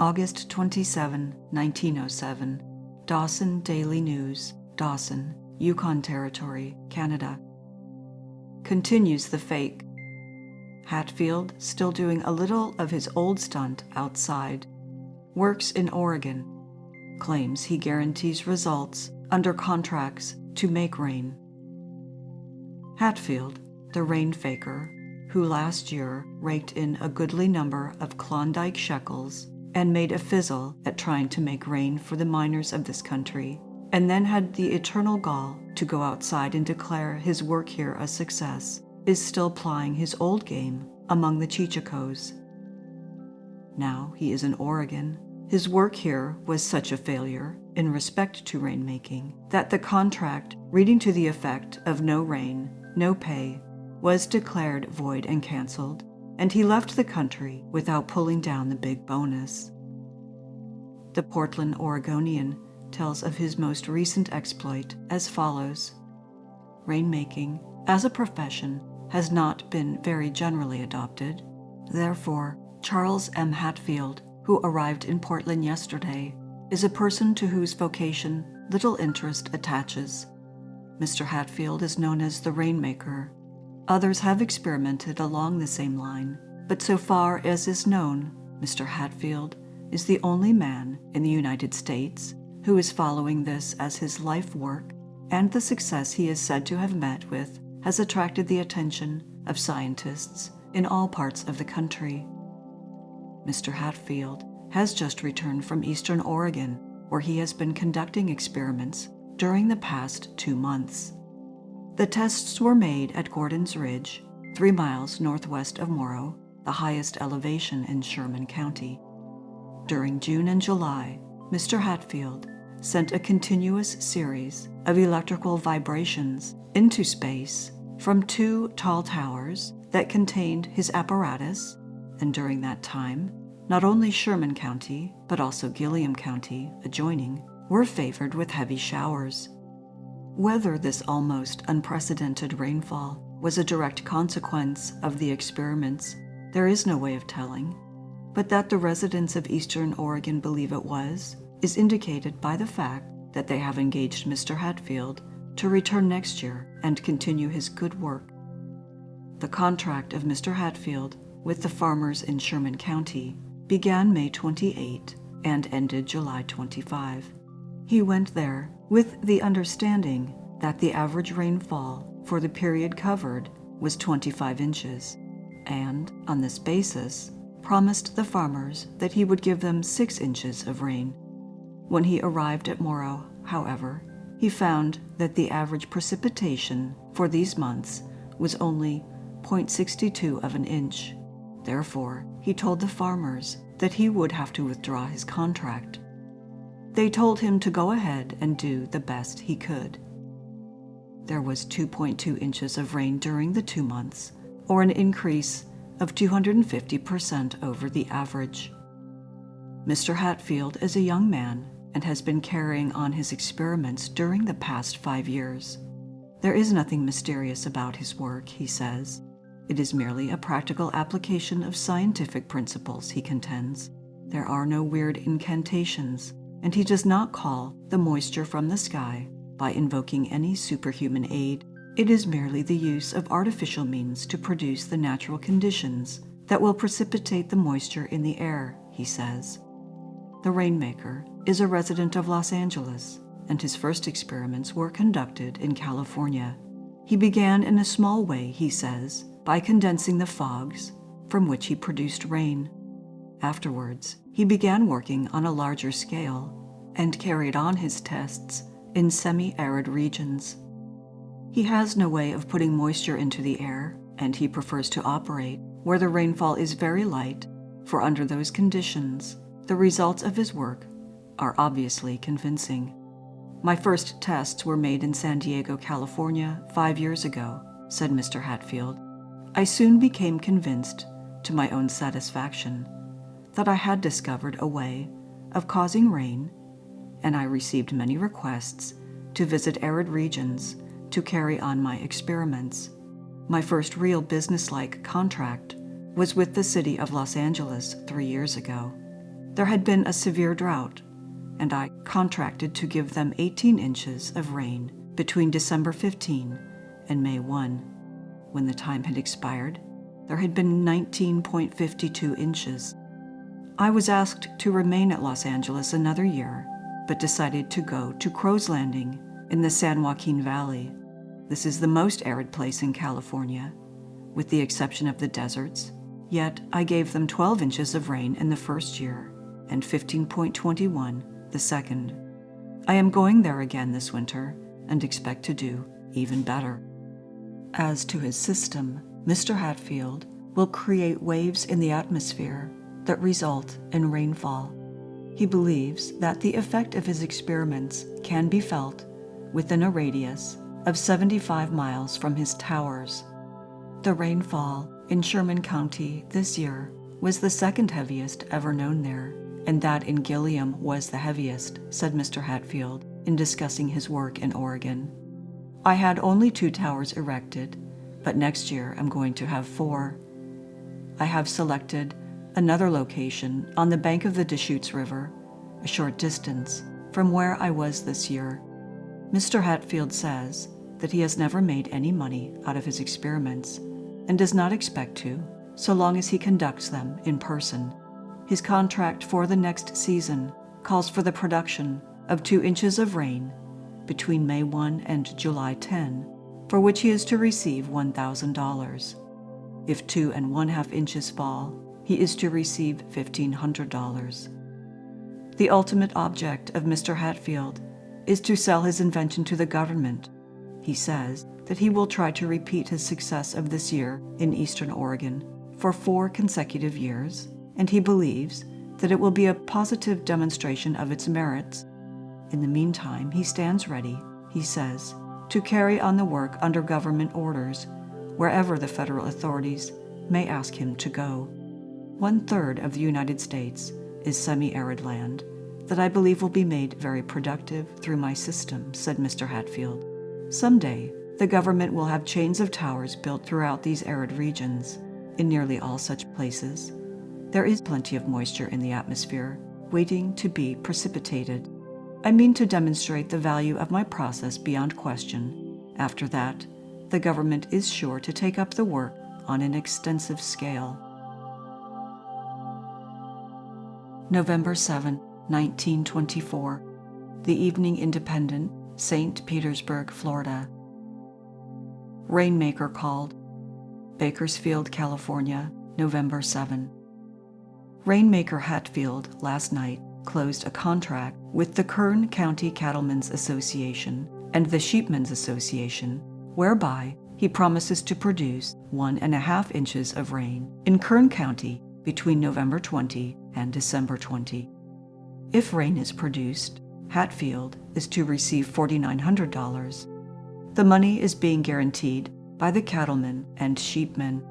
August 27, 1907, Dawson Daily News, Dawson, Yukon Territory, Canada. Continues the fake. Hatfield still doing a little of his old stunt outside. Works in Oregon. Claims he guarantees results under contracts to make rain. Hatfield, the rain faker, who last year raked in a goodly number of Klondike shekels and made a fizzle at trying to make rain for the miners of this country, and then had the eternal gall to go outside and declare his work here a success, is still plying his old game among the Cheechakos. Now he is in Oregon. His work here was such a failure in respect to rainmaking that the contract, reading to the effect of no rain, no pay, was declared void and canceled, and he left the country without pulling down the big bonus. The Portland Oregonian tells of his most recent exploit as follows. Rainmaking, as a profession, has not been very generally adopted. Therefore, Charles M. Hatfield, who arrived in Portland yesterday, is a person to whose vocation little interest attaches. Mr. Hatfield is known as the Rainmaker. Others have experimented along the same line, but so far as is known, Mr. Hatfield is the only man in the United States who is following this as his life work, and the success he is said to have met with has attracted the attention of scientists in all parts of the country. Mr. Hatfield has just returned from Eastern Oregon, where he has been conducting experiments during the past 2 months. The tests were made at Gordon's Ridge, 3 miles northwest of Morrow, the highest elevation in Sherman County. During June and July, Mr. Hatfield sent a continuous series of electrical vibrations into space from 2 tall towers that contained his apparatus, and during that time, not only Sherman County, but also Gilliam County, adjoining, were favored with heavy showers. Whether this almost unprecedented rainfall was a direct consequence of the experiments, there is no way of telling, but that the residents of Eastern Oregon believe it was, is indicated by the fact that they have engaged Mr. Hatfield to return next year and continue his good work. The contract of Mr. Hatfield with the farmers in Sherman County began May 28 and ended July 25. He went there with the understanding that the average rainfall for the period covered was 25 inches, and, on this basis, promised the farmers that he would give them 6 inches of rain. When he arrived at Morrow, however, he found that the average precipitation for these months was only 0.62 of an inch. Therefore, he told the farmers that he would have to withdraw his contract. They told him to go ahead and do the best he could. There was 2.2 inches of rain during the 2 months, or an increase of 250% over the average. Mr. Hatfield is a young man and has been carrying on his experiments during the past 5 years. There is nothing mysterious about his work, he says. It is merely a practical application of scientific principles, he contends. There are no weird incantations, and he does not call the moisture from the sky by invoking any superhuman aid. It is merely the use of artificial means to produce the natural conditions that will precipitate the moisture in the air, he says. The Rainmaker is a resident of Los Angeles, and his first experiments were conducted in California. He began in a small way, he says, by condensing the fogs from which he produced rain. Afterwards, he began working on a larger scale and carried on his tests in semi-arid regions. He has no way of putting moisture into the air, and he prefers to operate where the rainfall is very light, for under those conditions, the results of his work are obviously convincing. My first tests were made in San Diego, California, 5 years ago, said Mr. Hatfield. I soon became convinced, to my own satisfaction, that I had discovered a way of causing rain, and I received many requests to visit arid regions to carry on my experiments. My first real businesslike contract was with the city of Los Angeles 3 years ago. There had been a severe drought, and I contracted to give them 18 inches of rain between December 15 and May 1. When the time had expired, there had been 19.52 inches. I was asked to remain at Los Angeles another year, but decided to go to Crow's Landing in the San Joaquin Valley. This is the most arid place in California, with the exception of the deserts. Yet I gave them 12 inches of rain in the first year and 15.21 the second. I am going there again this winter and expect to do even better. As to his system, Mr. Hatfield will create waves in the atmosphere that result in rainfall. He believes that the effect of his experiments can be felt within a radius of 75 miles from his towers. The rainfall in Sherman County this year was the second heaviest ever known there, and that in Gilliam was the heaviest, said Mr. Hatfield in discussing his work in Oregon. I had only 2 towers erected, but next year I'm going to have 4. I have selected another location on the bank of the Deschutes River, a short distance from where I was this year. Mr. Hatfield says that he has never made any money out of his experiments and does not expect to, so long as he conducts them in person. His contract for the next season calls for the production of 2 inches of rain between May 1 and July 10, for which he is to receive $1,000. If 2 1/2 inches fall, he is to receive $1,500. The ultimate object of Mr. Hatfield is to sell his invention to the government. He says that he will try to repeat his success of this year in Eastern Oregon for 4 consecutive years, and he believes that it will be a positive demonstration of its merits. In the meantime, he stands ready, he says, to carry on the work under government orders wherever the federal authorities may ask him to go. 1/3 of the United States is semi-arid land that I believe will be made very productive through my system, said Mr. Hatfield. Someday, the government will have chains of towers built throughout these arid regions. In nearly all such places, there is plenty of moisture in the atmosphere, waiting to be precipitated. I mean to demonstrate the value of my process beyond question. After that, the government is sure to take up the work on an extensive scale. November 7, 1924. The Evening Independent, St. Petersburg, Florida. Rainmaker Called, Bakersfield, California, November 7. Rainmaker Hatfield last night closed a contract with the Kern County Cattlemen's Association and the Sheepmen's Association, whereby he promises to produce 1.5 inches of rain in Kern County between November 20 and December 20. If rain is produced, Hatfield is to receive $4,900. The money is being guaranteed by the cattlemen and sheepmen.